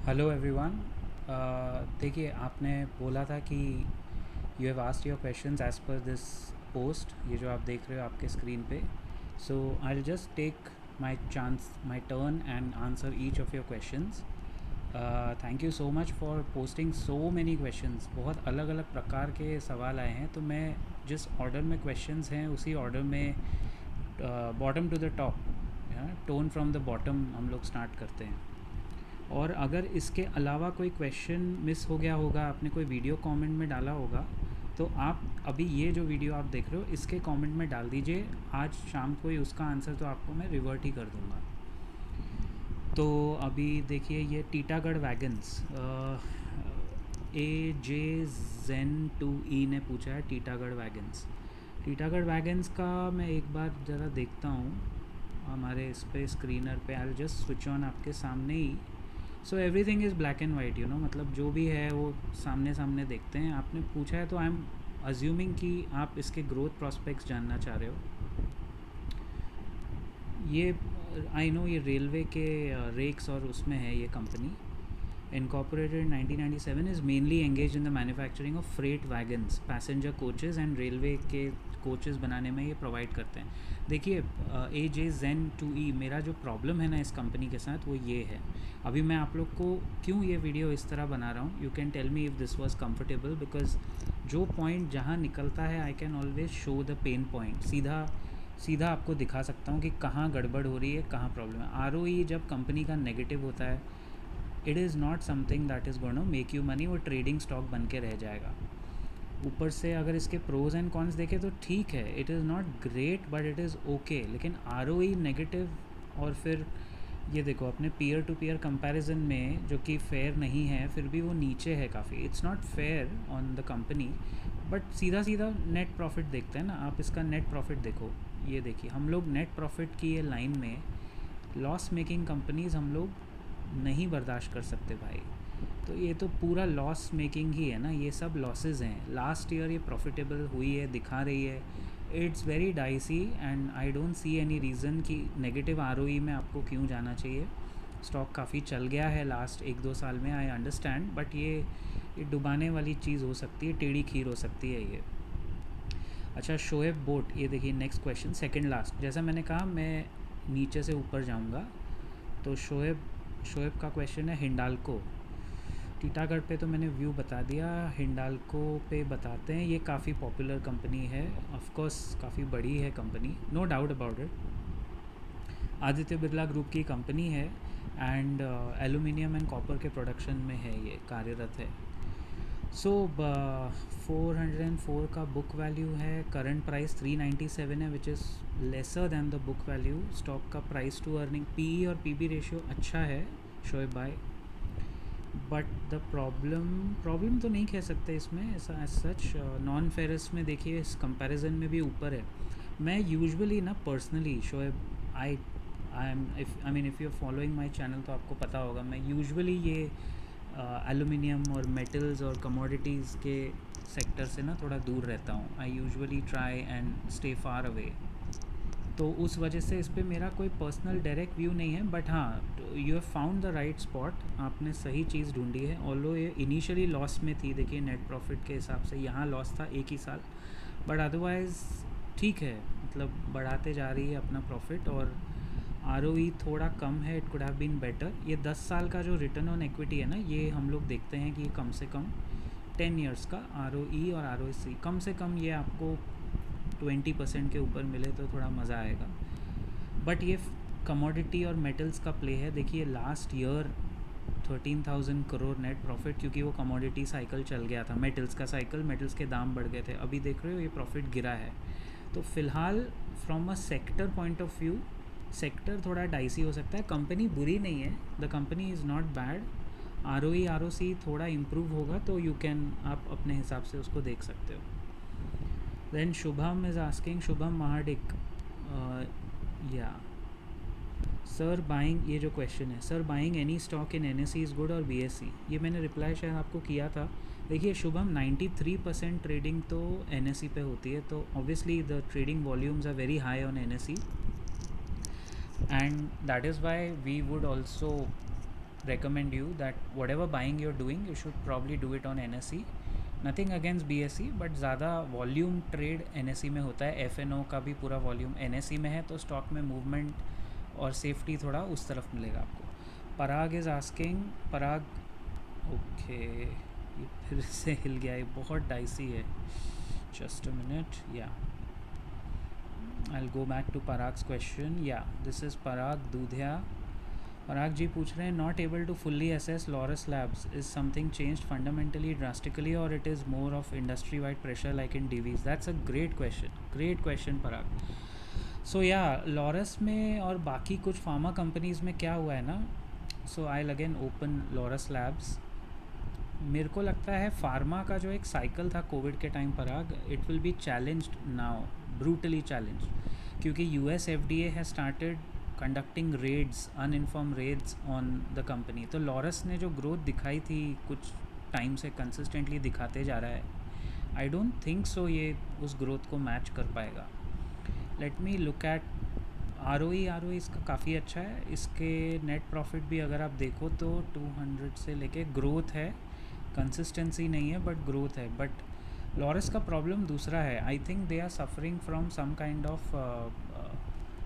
Hello everyone. देखिए, आपने बोला था कि you have asked your questions as per this post, ये जो आप देख रहे हो आपके स्क्रीन पे। So I will just take my turn and answer each of your questions. Thank you so much for posting so many questions. बहुत अलग अलग प्रकार के सवाल आए हैं, तो मैं जिस ऑर्डर में क्वेश्चंस हैं उसी ऑर्डर में bottom to the top, tone from the bottom हम लोग स्टार्ट करते हैं। और अगर इसके अलावा कोई क्वेश्चन मिस हो गया होगा, आपने कोई वीडियो कमेंट में डाला होगा, तो आप अभी ये जो वीडियो आप देख रहे हो इसके कमेंट में डाल दीजिए। आज शाम को ही उसका आंसर तो आपको मैं रिवर्ट ही कर दूँगा। तो अभी देखिए, ये Titagarh wagons, AJ Zen 2E ने पूछा है टीटागढ़ वैगन्स। टीटागढ़ वैगन्स का मैं एक बार ज़रा देखता हूँ हमारे इस पे स्क्रीनर पे। आई जस्ट स्विच ऑन आपके सामने ही। So everything is black and white, मतलब जो भी है वो सामने सामने देखते हैं। आपने पूछा है तो आई एम अज्यूमिंग कि आप इसके ग्रोथ प्रॉस्पेक्ट्स जानना चाह रहे हो। ये आई नो ये रेलवे के रेक्स और उसमें है ये company. Incorporated in 1997 is mainly engaged in the manufacturing of freight wagons, passenger coaches and railway के कोचेस बनाने में ये प्रोवाइड करते हैं। देखिए, AJ Zen 2E, मेरा जो प्रॉब्लम है ना इस कंपनी के साथ वो ये है। अभी मैं आप लोग को क्यों ये वीडियो इस तरह बना रहा हूँ, you can tell me if this was comfortable, because जो पॉइंट जहाँ निकलता है I can always show the pen point. सीधा सीधा आपको दिखा सकता हूँ कि कहाँ गड़बड़ हो रही है, कहाँ प्रॉब्लम है। ROE जब कंपनी का नेगेटिव होता है, it is not something that is gonna make you money. वो ट्रेडिंग स्टॉक बन के रह जाएगा। ऊपर से अगर इसके प्रोज एंड कॉन्स देखें तो ठीक है, it is not great but it is okay. लेकिन ROE नेगेटिव, और फिर ये देखो अपने पीयर टू पीयर कंपैरिजन में जो कि फेयर नहीं है, फिर भी वो नीचे है काफ़ी। It's not fair on the company. But सीधा सीधा नेट प्रॉफिट देखते हैं ना आप, इसका नेट प्रॉफिट देखो। ये देखिए, हम लोग नेट प्रॉफिट की ये लाइन में लॉस मेकिंग कंपनीज़ हम लोग नहीं बर्दाश्त कर सकते भाई। तो ये तो पूरा लॉस मेकिंग ही है ना, ये सब लॉसेस हैं। लास्ट ईयर ये प्रॉफिटेबल हुई है, दिखा रही है। It's very dicey and I don't see any reason कि नेगेटिव ROE में आपको क्यों जाना चाहिए। स्टॉक काफ़ी चल गया है लास्ट 1-2 साल में, आई अंडरस्टैंड, बट ये डुबाने वाली चीज़ हो सकती है, टेढ़ी खीर हो सकती है ये। अच्छा, शोएब बोट, ये देखिए नेक्स्ट क्वेश्चन, सेकंड लास्ट। जैसा मैंने कहा मैं नीचे से ऊपर जाऊंगा। तो शोएब का क्वेश्चन है हिंडाल्को। टीटागढ़ पे तो मैंने व्यू बता दिया, हिंडाल्को पे बताते हैं। ये काफ़ी पॉपुलर कंपनी है, ऑफ कोर्स काफ़ी बड़ी है company, no doubt about it. Aditya Birla group की कंपनी है एंड एल्यूमिनियम एंड कॉपर के प्रोडक्शन में है, ये कार्यरत है। सो 404 का बुक वैल्यू है, करंट प्राइस 397 है, which is lesser than the book value. Stock का प्राइस टू अर्निंग PE और PB रेशियो अच्छा है शोएब भाई। बट द प्रॉब्लम तो नहीं कह सकते इसमें ऐसा एज सच। नॉन फेरस में देखिए इस कंपैरिजन में भी ऊपर है। मैं यूजुअली ना personally Shoaib, I mean if you are following my channel तो आपको पता होगा, मैं यूजुअली ये एलुमिनियम और मेटल्स और कमोडिटीज़ के सेक्टर से ना थोड़ा दूर रहता हूँ। I usually try and stay far away. तो उस वजह से इस पर मेरा कोई पर्सनल डायरेक्ट व्यू नहीं है। बट हाँ, you have found the right spot, आपने सही चीज़ ढूंढी है। ऑल्दो ये इनिशियली लॉस में थी, देखिए नेट प्रॉफिट के हिसाब से यहाँ लॉस था एक ही साल, बट अदरवाइज़ ठीक है, मतलब बढ़ाते जा रही है अपना प्रॉफिट। और ROE थोड़ा कम है, it could have been better. ये 10 साल का जो रिटर्न ऑन इक्विटी है ना, ये हम लोग देखते हैं कि कम से कम 10 ईयर्स का ROE और ROC कम से कम ये आपको 20% के ऊपर मिले तो थोड़ा मज़ा आएगा। बट ये कमोडिटी और मेटल्स का प्ले है। देखिए last year 13,000 crore net profit, क्योंकि वो कमोडिटी साइकिल चल गया था, मेटल्स का साइकिल, मेटल्स के दाम बढ़ गए थे। अभी देख रहे हो ये प्रॉफिट गिरा है। तो फ़िलहाल from a sector point of view, sector थोड़ा डाइसी हो सकता है। कंपनी बुरी नहीं है, the company is not bad. ROE ROC थोड़ा इम्प्रूव होगा तो यू कैन, आप अपने हिसाब से उसको देख सकते हो। Then Shubham is asking, Shubham Mahadik, या सर बाइंग, ये जो क्वेश्चन है, sir buying any stock in NSE is good और BSE, ये मैंने रिप्लाई शायद आपको किया था। देखिए शुभम, 93% ट्रेडिंग तो NSE पे होती है, तो obviously the trading volumes are very high on NSE, and that is why we would also recommend you that whatever buying you're doing, you should probably do it on NSE. Nothing against BSE, but ज़्यादा volume trade NSE में होता है. FNO का भी पूरा volume NSE में है, तो स्टॉक में मूवमेंट और सेफ्टी थोड़ा उस तरफ मिलेगा आपको. पराग इज़ आस्किंग, पराग ओके, ये फिर से हिल गया, ये बहुत डाइसी है. Just a minute, yeah I will go back to Parag's question. Yeah this is Parag Dudhiya. Parag ji पूछ रहे हैं, not able to fully assess Laurus Labs, is something changed fundamentally drastically और it is more of industry wide pressure like in Divi's? That's a great question Parag. So yeah Laurus में और बाकी कुछ pharma companies में क्या हुआ है ना, so I again open Laurus Labs. मेरे को लगता है फार्मा का जो एक साइकिल था कोविड के time Parag, it will be challenged now, brutally challenged, क्योंकि US FDA has started conducting raids, uninformed raids on the company. तो लॉरस ने जो ग्रोथ दिखाई थी कुछ टाइम से कंसिस्टेंटली दिखाते जा रहा है. आई डोंट थिंक सो ये उस ग्रोथ को मैच कर पाएगा. Let me look at ROE इसका काफ़ी अच्छा है. इसके नेट प्रॉफिट भी अगर आप देखो तो 200 से लेके ग्रोथ है, कंसिस्टेंसी नहीं है बट ग्रोथ है. बट लॉरस का प्रॉब्लम दूसरा है. I think they are suffering from some kind of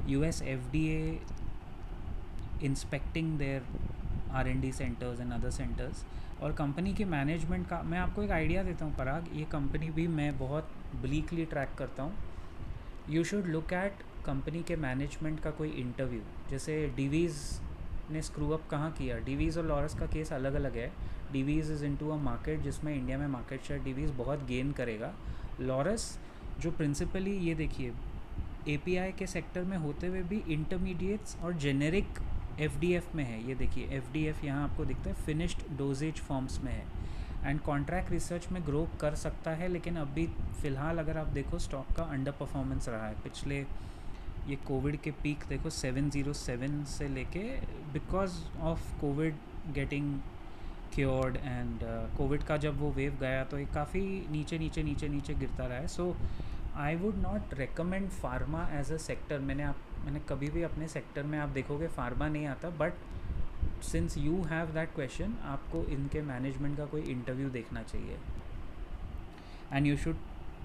US FDA inspecting their R&D centres and other centres. और कंपनी के मैनेजमेंट का मैं आपको एक आइडिया देता हूँ पराग, ये कंपनी भी मैं बहुत ब्लीकली ट्रैक करता हूँ. You should look eight company के मैनेजमेंट का कोई इंटरव्यू. जैसे डीवीज़ ने स्क्रू अप कहाँ किया, डीवीज़ और लॉरस का केस अलग अलग है. डीवीज़ इज़ इनटू अ मार्केट जिसमें इंडिया में मार्केट शेयर डीवीज़ बहुत गेन करेगा. लॉरस जो प्रिंसिपली, ये देखिए, API के सेक्टर में होते हुए भी इंटरमीडिएट्स और जेनेरिक FDF में है. ये देखिए FDF यहाँ आपको दिखता है, फिनिश्ड डोजेज फॉर्म्स में है. एंड कॉन्ट्रैक्ट रिसर्च में ग्रो कर सकता है, लेकिन अभी फ़िलहाल अगर आप देखो स्टॉक का अंडर परफॉर्मेंस रहा है. पिछले ये कोविड के पीक देखो 707 से लेके, because of Covid getting cured and Covid का जब वो वेव गया तो ये काफ़ी नीचे गिरता रहा है. So I would not recommend pharma as a sector. मैंने कभी भी अपने सेक्टर में आप देखोगे फार्मा नहीं आता. But since you have that question, आपको इनके मैनेजमेंट का कोई इंटरव्यू देखना चाहिए. And you should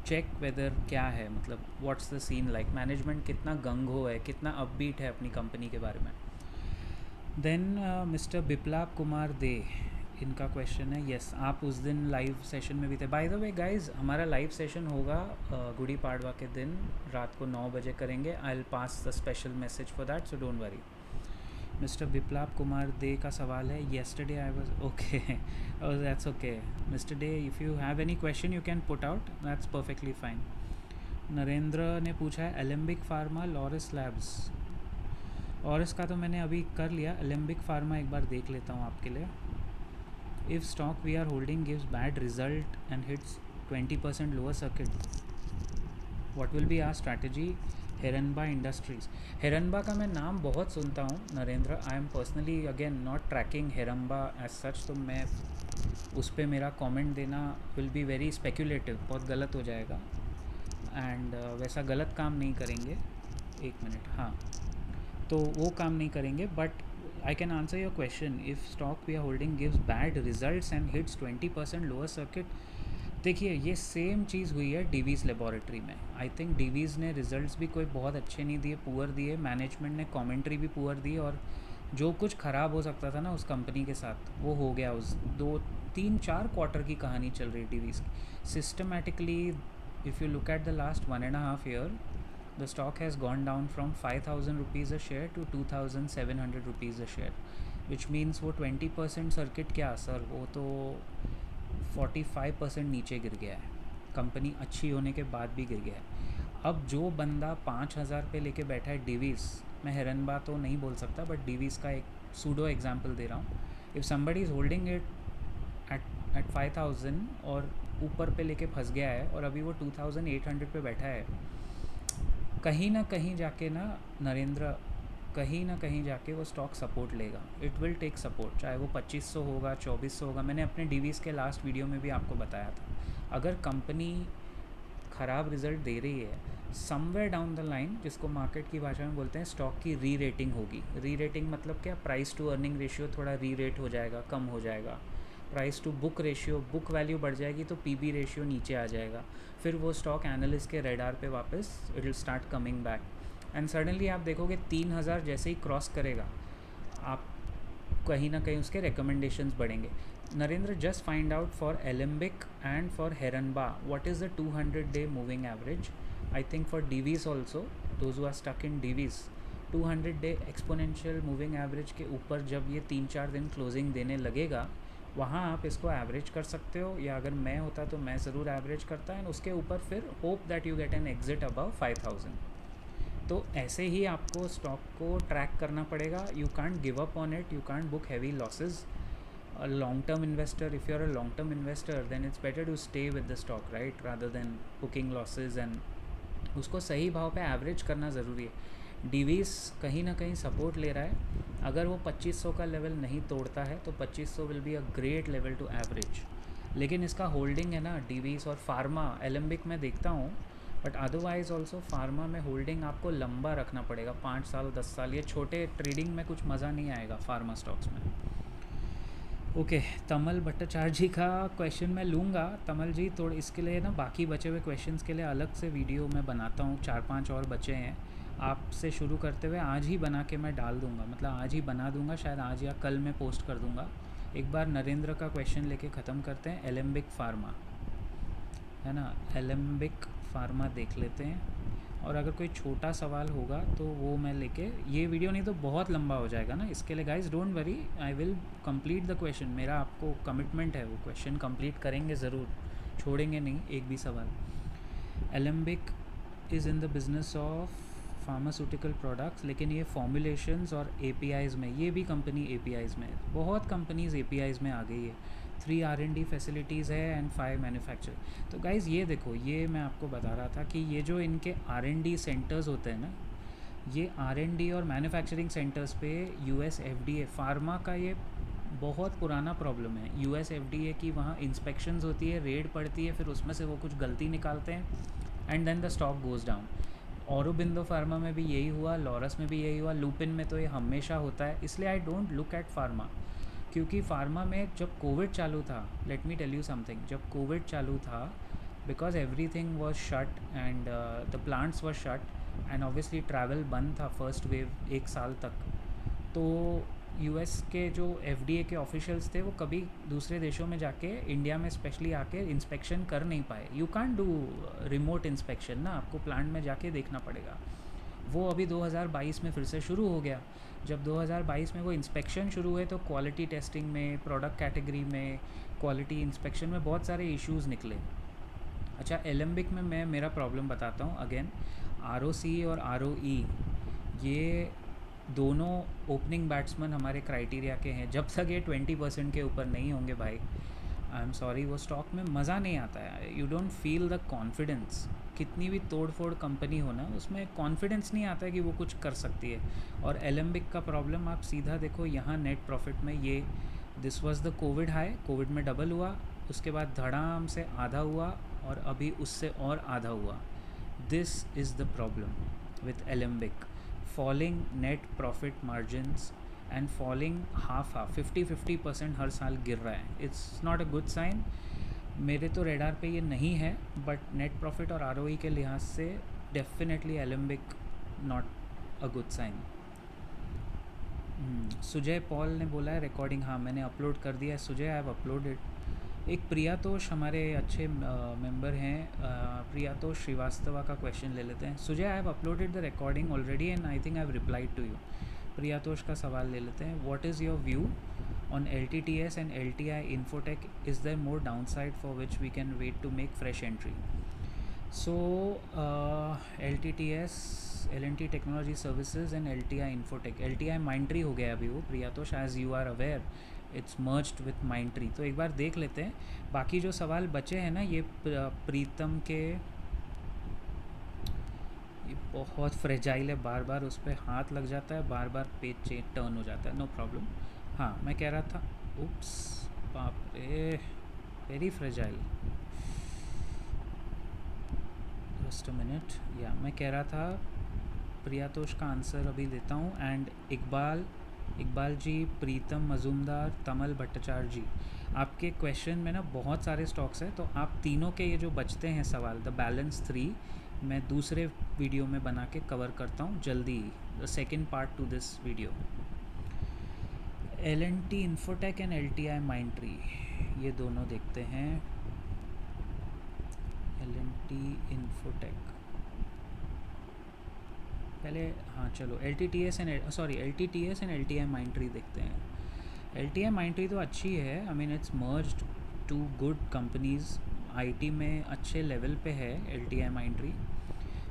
check whether क्या है, मतलब what's the scene like, management कितना गंग हो है, कितना अपबीट है अपनी कंपनी के बारे में. देन मिस्टर बिप्लाब कुमार दे, इनका क्वेश्चन है, यस आप उस दिन लाइव सेशन में भी थे. बाय द वे गाइज, हमारा लाइव सेशन होगा गुड़ी पाड़वा के दिन रात को 9 बजे करेंगे. I will pass the special message for that, so don't worry. Mister Biplab Kumar Dey का सवाल है, yesterday I was okay, that's okay mister Dey, if you have any question you can put out, that's perfectly fine. Narendra ने पूछा है Alembic pharma Laurus labs, और इसका तो मैंने अभी कर लिया. एलेम्बिक फार्मा एक बार देख लेता हूँ आपके लिए. If stock we are holding gives bad result and hits 20% lower circuit, what will be our strategy? Heranba Industries. Heranba का मैं नाम बहुत सुनता हूँ Narendra. I am personally again not tracking Heramba as such, तो मैं उस पर मेरा कमेंट देना विल बी वेरी स्पेक्यूलेटिव, बहुत गलत हो जाएगा. एंड वैसा गलत काम नहीं करेंगे. एक मिनट, हाँ, तो वो काम नहीं करेंगे. But I can answer your question. If stock we are holding gives bad results and hits 20% lower circuit, देखिए ये सेम चीज़ हुई है डीवीज़ लेबॉरेटरी में. आई थिंक डीवीज़ ने रिजल्ट्स भी कोई बहुत अच्छे नहीं दिए, पुअर दिए. मैनेजमेंट ने कमेंट्री भी पुअर दी, और जो कुछ ख़राब हो सकता था ना उस कंपनी के साथ वो हो गया. उस 2-3-4 क्वार्टर की कहानी चल रही डीवीज़ की. Systematically if you look at the last 1.5 year, the stock has gone down from 5,000 rupees a share to 2,700 rupees a share, which means वो 20% सर्किट क्या सर, वो तो 45% नीचे गिर गया है. कंपनी अच्छी होने के बाद भी गिर गया है. अब जो बंदा 5,000 पे लेके बैठा है डीवीज़, मैं हेरनबा तो नहीं बोल सकता बट डीवीज़ का एक सूडो एग्जांपल दे रहा हूँ. If somebody is holding it at 5,000 और ऊपर पे लेके फंस गया है और अभी वो 2,800 पे बैठा है, कहीं ना कहीं जाके ना नरेंद्र, कहीं ना कहीं जाके वो स्टॉक सपोर्ट लेगा. इट विल टेक सपोर्ट, चाहे वो 2,500 होगा, 2,400 होगा. मैंने अपने डीवीज़ के लास्ट वीडियो में भी आपको बताया था, अगर कंपनी ख़राब रिज़ल्ट दे रही है, समवेयर डाउन द लाइन, जिसको मार्केट की भाषा में बोलते हैं, स्टॉक की री रेटिंग होगी। री रेटिंग मतलब क्या, प्राइस टू अर्निंग रेशियो थोड़ा री रेट हो जाएगा, कम हो जाएगा। Price to book ratio, book value बढ़ जाएगी तो पीबी रेशियो नीचे आ जाएगा। फिर वो स्टॉक एनालिस्ट के रेडार पे वापस it will start coming back, and suddenly आप देखोगे 3000 जैसे ही क्रॉस करेगा, आप कहीं ना कहीं उसके रिकमेंडेशंस बढ़ेंगे। Narendra, just find out for Alembic and for Heranba what is the 200-day moving average. I think for Divi's also, those who are stuck in Divi's, 200-day exponential moving average के ऊपर जब ये 3-4 दिन क्लोजिंग देने लगेगा, वहाँ आप इसको एवरेज कर सकते हो, या अगर मैं होता तो मैं ज़रूर एवरेज करता, एंड उसके ऊपर फिर hope that you get an exit above 5000। तो ऐसे ही आपको स्टॉक को ट्रैक करना पड़ेगा। You can't give up on it, you can't book heavy losses. Long term investor, if you are a long term investor, then it's better to stay with the stock, right, rather than booking losses, and उसको सही भाव पे average करना ज़रूरी है। डीवीस कहीं ना कहीं सपोर्ट ले रहा है, अगर वो 2500 का लेवल नहीं तोड़ता है तो 2500 will be a great level to average. लेकिन इसका होल्डिंग है ना डीवीस और फार्मा, एलेम्बिक में देखता हूँ, बट अदरवाइज़ ऑल्सो फार्मा में होल्डिंग आपको लंबा रखना पड़ेगा, 5 साल 10 साल। ये छोटे ट्रेडिंग में कुछ मज़ा नहीं आएगा फार्मा स्टॉक्स में। ओके, तमल भट्टाचार्य जी का क्वेश्चन मैं लूँगा। तमल जी, थोड़ा इसके लिए ना बाकी बचे हुए क्वेश्चंस के लिए अलग से वीडियो मैं बनाता हूँ, 4-5 और बचे हैं। आपसे शुरू करते हुए आज ही बना के मैं डाल दूँगा, मतलब आज ही बना दूँगा, शायद आज या कल मैं पोस्ट कर दूँगा। एक बार नरेंद्र का क्वेश्चन लेके ख़त्म करते हैं। एलेम्बिक फार्मा है ना, एलेम्बिक फार्मा देख लेते हैं, और अगर कोई छोटा सवाल होगा तो वो मैं लेके, ये वीडियो नहीं तो बहुत लंबा हो जाएगा ना, इसके लिए guys don't worry, I will complete the question. मेरा आपको कमिटमेंट है, वो क्वेश्चन कंप्लीट करेंगे ज़रूर, छोड़ेंगे नहीं एक भी सवाल। Alembic is in the business of pharmaceutical products, लेकिन ये फॉर्मुलेशंस और एपीआईज़ में, ये भी कंपनी एपीआईज़ में, बहुत कंपनीज़ एपीआईज़ में आ गई है। 3 R&D फैसिलिटीज़ है एंड 5 मैन्युफैक्चर। तो गाइज़ ये देखो, ये मैं आपको बता रहा था कि ये जो इनके R&D सेंटर्स होते हैं ना, ये R&D और मैन्युफैक्चरिंग सेंटर्स पे यूएस FDA, फार्मा का ये बहुत पुराना प्रॉब्लम है। यूएस FDA की वहाँ इंस्पेक्शंस होती है, रेड पड़ती है, फिर उसमें से वो कुछ गलती निकालते हैं, and then the stock goes down. Aurobindo pharma में भी यही हुआ, लॉरस में भी यही हुआ, लुपिन में तो ये हमेशा होता है। इसलिए I don't look at pharma, क्योंकि फार्मा में जब कोविड चालू था, let me tell you something, जब कोविड चालू था, because everything was shut and the plants were shut, and obviously travel बंद था फर्स्ट वेव 1 साल तक, तो यूएस के जो एफडीए के ऑफिशियल्स थे वो कभी दूसरे देशों में जाके, इंडिया में स्पेशली आके इंस्पेक्शन कर नहीं पाए। You can't do remote inspection ना, आपको प्लांट में जाके देखना पड़ेगा। वो अभी 2022 में फिर से शुरू हो गया। जब 2022 में वो इंस्पेक्शन शुरू हुए तो क्वालिटी टेस्टिंग में, प्रोडक्ट कैटेगरी में, क्वालिटी इंस्पेक्शन में बहुत सारे इश्यूज़ निकले। अच्छा, एलेम्बिक में मैं मेरा प्रॉब्लम बताता हूँ अगेन। ROC और ROE ये दोनों ओपनिंग बैट्समैन हमारे क्राइटेरिया के हैं। जब तक ये 20% के ऊपर नहीं होंगे भाई, आई एम सॉरी, वो स्टॉक में मज़ा नहीं आता है। You don't feel the confidence. कितनी भी तोड़ फोड़ कंपनी हो ना, उसमें कॉन्फिडेंस नहीं आता है कि वो कुछ कर सकती है। और एलेम्बिक का प्रॉब्लम आप सीधा देखो यहाँ नेट प्रॉफिट में, ये this was the Covid high, Covid में डबल हुआ, उसके बाद धड़ाम से आधा हुआ, और अभी उससे और आधा हुआ। This is the problem with Alembic, falling net profit margins and falling half 50% हर साल गिर रहा है। It's not a good sign. मेरे तो रेडार पे ये नहीं है, बट नेट प्रॉफिट और ROE के लिहाज से definitely Alembic not a good sign. Sujay Paul ने बोला है रिकॉर्डिंग, हाँ मैंने अपलोड कर दिया है सुजय, आई हैव अपलोडेड। एक प्रियातोष हमारे अच्छे मेंबर हैं, प्रियातोष श्रीवास्तवा का क्वेश्चन ले लेते हैं। Sujay, I have uploaded the recording already and I think I have replied to you. Priyatosh का सवाल ले लेते हैं। What is your view on LTTS and LTI Infotech? Is there more downside for which we can wait to make fresh entry? So LTTS, L&T Technology Services and LTI Infotech, LTI Mindtree हो गया अभी वो प्रियातोष, as you are aware it's merged with Mindtree। तो एक बार देख लेते हैं। बाकी जो सवाल बचे हैं ना, ये प्रीतम के, ये बहुत फ्रेजाइल है, बार बार उस पर हाथ लग जाता है, बार बार पेज टर्न हो जाता है। No problem. हाँ, मैं कह रहा था, उप्स, बाप रे, very fragile. Just a minute, या मैं कह रहा था प्रियातोष का आंसर अभी देता हूँ। एंड इकबाल जी, प्रीतम मजूमदार, तमल भट्टाचार्य जी, आपके क्वेश्चन में ना बहुत सारे स्टॉक्स हैं, तो आप तीनों के ये जो बचते हैं सवाल, द बैलेंस 3, मैं दूसरे वीडियो में बना के कवर करता हूँ जल्दी, the second part two this video. L&T infotech and LTI माइंट्री, ये दोनों देखते हैं। L&T इन्फोटेक पहले, हाँ चलो LTTS एंड LTI माइंट्री देखते हैं। LTI माइंट्री तो अच्छी है, I mean it's merged to good companies, IT में अच्छे लेवल पे है LTI Mindtree.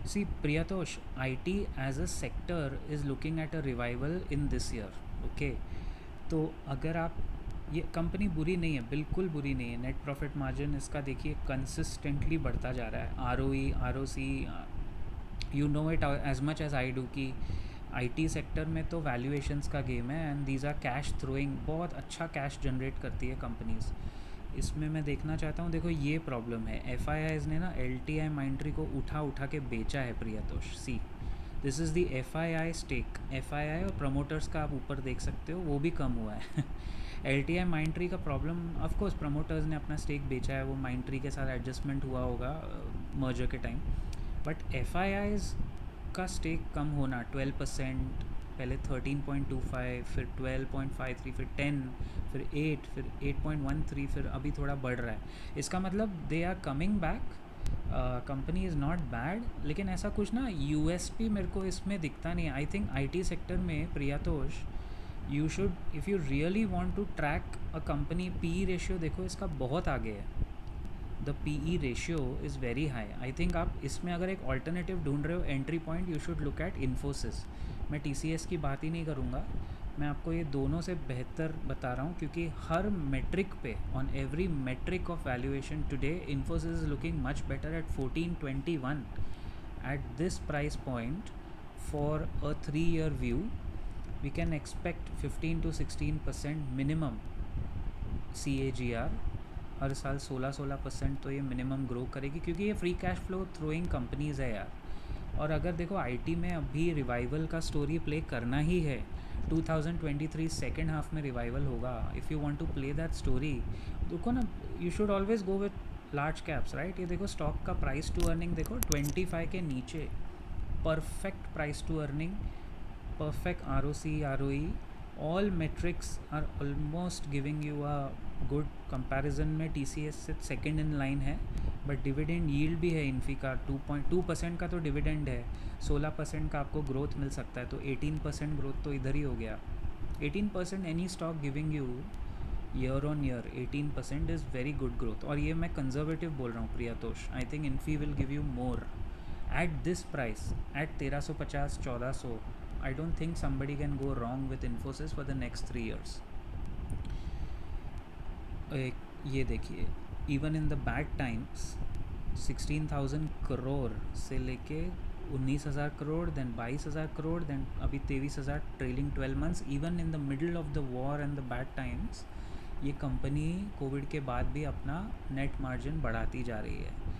See Priyatosh, IT as a sector is looking at a revival in this year, okay. तो अगर आप, ये कंपनी बुरी नहीं है, बिल्कुल बुरी नहीं है। नेट प्रॉफिट मार्जिन इसका देखिए कंसिस्टेंटली बढ़ता जा रहा है। ROE, ROC, you know it as much as I do कि IT सेक्टर में तो वैल्यूएशंस का गेम है, and these are cash throwing, बहुत अच्छा कैश जनरेट करती है कंपनीज़। इसमें मैं देखना चाहता हूँ, देखो ये प्रॉब्लम है, FIIs ने ना LTI माइंट्री को उठा के बेचा है Priyatosh. See this is the FII stake, FII और प्रमोटर्स का आप ऊपर देख सकते हो, वो भी कम हुआ है। LTI माइंट्री का प्रॉब्लम, ऑफ कोर्स प्रमोटर्स ने अपना स्टेक बेचा है, वो माइंट्री के साथ एडजस्टमेंट हुआ होगा मर्जर के टाइम, बट FIIs का स्टेक कम होना 12%, पहले 13.25, फिर 12.53, फिर 10, फिर 8, फिर 8.13, फिर अभी थोड़ा बढ़ रहा है। इसका मतलब they are coming back, company is not bad, लेकिन ऐसा कुछ ना USP मेरे को इसमें दिखता नहीं है। आई थिंक IT सेक्टर में Priyatosh, you should, if you really want to track a company, PE ratio देखो इसका बहुत आगे है, the PE ratio is very high. I think आप इसमें अगर एक ऑल्टरनेटिव ढूंढ रहे हो entry point, you should look at Infosys. मैं TCS की बात ही नहीं करूँगा, मैं आपको ये दोनों से बेहतर बता रहा हूँ, क्योंकि हर मेट्रिक पे, on every metric of valuation today, Infosys is looking much better at 1421 at this price point. For a 3-year view we can expect 15 to 16% minimum CAGR, हर साल 16% तो ये मिनिमम ग्रो करेगी, क्योंकि ये free cash flow throwing companies है यार। और अगर देखो IT में अभी रिवाइवल का स्टोरी प्ले करना ही है, 2023 सेकेंड हाफ में रिवाइवल होगा। If you want to play that story, देखो ना, you should always go with large caps, right. ये देखो स्टॉक का प्राइस टू अर्निंग देखो 25 के नीचे, perfect price to earning, perfect ROC, ROE, all metrics are almost giving you a good comparison में TCS से सेकेंड इन लाइन है, but dividend yield भी है इन्फी का 2.2% का तो डिविडेंड है, 16% का आपको ग्रोथ मिल सकता है, तो 18% ग्रोथ तो इधर ही हो गया। 18% any stock giving you year on year 18% is very good growth. और ये मैं कंजर्वेटिव बोल रहा हूँ Priyatosh, I think Infy will give you more at this price, at 1350, 1400। I don't think somebody can go wrong with Infosys for the next 3 years. ये देखिए, even in the bad times, 16,000 crore से लेके 19,000 करोड़, then 22,000 करोड़, then अभी 23,000 trailing 12 months, even in the middle of the war and the bad times, ये company Covid के बाद भी अपना नेट मार्जिन बढ़ाती जा रही है।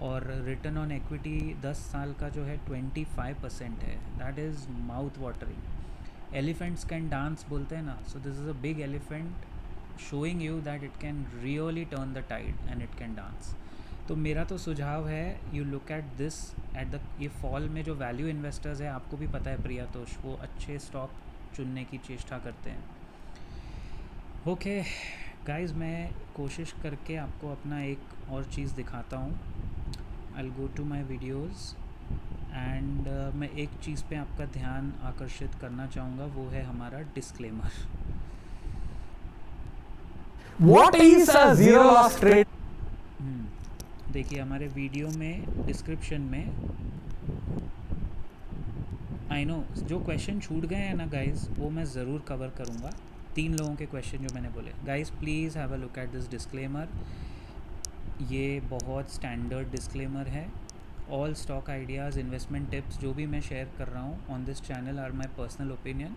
और रिटर्न ऑन इक्विटी 10 साल का जो है 25% है, that is mouth watering. Elephants can dance बोलते हैं ना, so this is a big elephant showing you that it can really turn the tide and it can dance. तो मेरा तो सुझाव है, you look at this at the, ये fall में जो वैल्यू इन्वेस्टर्स है, आपको भी पता है प्रियातोष, वो अच्छे स्टॉक चुनने की चेष्टा करते हैं। ओके गाइज, मैं कोशिश करके आपको अपना एक और चीज़ दिखाता हूँ। I'll go to my videos and मैं एक चीज़ पे आपका ध्यान आकर्षित करना चाहूँगा, वो है हमारा disclaimer. What is a zero loss trade? देखिए हमारे वीडियो में डिस्क्रिप्शन में, आई नो जो क्वेश्चन छूट गए हैं ना गाइज, वो मैं ज़रूर कवर करूँगा। 3 लोगों के क्वेश्चन जो मैंने बोले, guys please have a look at this disclaimer. ये बहुत स्टैंडर्ड डिस्क्लेमर है। All stock ideas, investment tips जो भी मैं शेयर कर रहा हूँ on this channel are my personal opinion.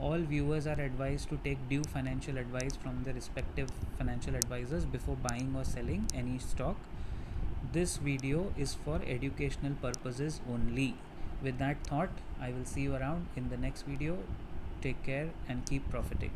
All viewers are advise to take due financial advice from the respective financial advisors before buying और selling any stock. this video is for educational purposes only. With that thought, I will see you around in the next video. Take care and keep profiting.